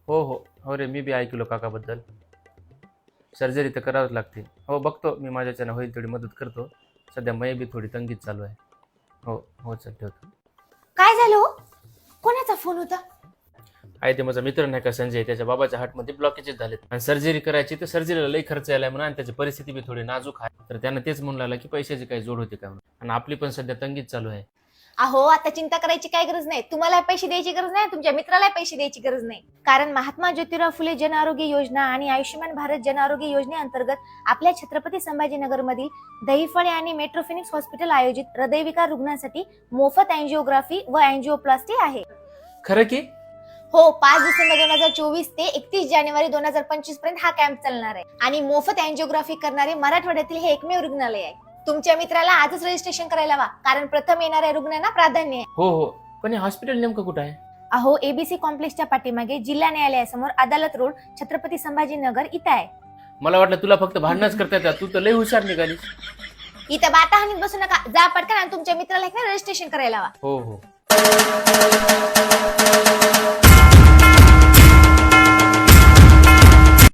हो हो हो रे, मी बी ऐकलो काकाबद्दल. सर्जरी तर करावंच लागते. हो बघतो, मी माझ्याच्यानं होईल तेवढी मदत करतो. सध्या मै बी थोडी तंगीत चालू आहे. हो हो चल ठेवतो. काय झालं हो? कोणाचा फोन होता? आहे ते माझा मित्र नाही का संजय, त्याच्या बाबाच्या हार्टमध्ये ब्लॉकेजेस झालेत आणि सर्जरी करायची, तर सर्जरीला लई खर्च यायला म्हणून आणि त्याची परिस्थिती बी थोडी नाजूक आहे. तर त्यानं तेच म्हणून लागला की पैशाची काही जोड होते का म्हणून. आणि आपली पण सध्या तंगीत चालू आहे. अहो, आता चिंता करायची काय गरज नाही. तुम्हाला पैसे द्यायची गरज नाही, तुमच्या मित्राला पैसे द्यायची गरज नाही. कारण महात्मा ज्योतिराव फुले जन आरोग्य योजना आणि आयुष्यमान भारत जन आरोग्य योजनेअंतर्गत आपल्या छत्रपती संभाजीनगर मधील दहिफळे आणि मेट्रोफिनिक्स हॉस्पिटल आयोजित हृदयविकार रुग्णांसाठी मोफत अँजिओग्राफी व अँजिओप्लास्टी आहे. खरं की? हो, 5 डिसेंबर 2024 ते 31 जानेवारी 2025 पर्यंत हा कॅम्प चालणार आहे. आणि मोफत अँजिओग्राफी करणारे मराठवाड्यातील हे एकमेव रुग्णालय आहे. तुमच्या मित्राला आजच रजिस्ट्रेशन करायला हवा, कारण प्रथम येणाऱ्या रुग्णांना प्राधान्य आहे. हो हो, पण हे हॉस्पिटल नेमकं कुठं आहे? अहो, एबीसी कॉम्प्लेक्सच्या पाठीमागे जिल्हा न्यायालयासमोर अदालत रोड, छत्रपती संभाजीनगर इथं आहे. मला वाटलं तुला फक्त भांडणच करता येतात, तू तर लई हुशार निघालीस. इथं बाता हानीत बसू नका, जा पटकन आणि तुमच्या मित्राला रजिस्ट्रेशन करायला हवा. हो हो.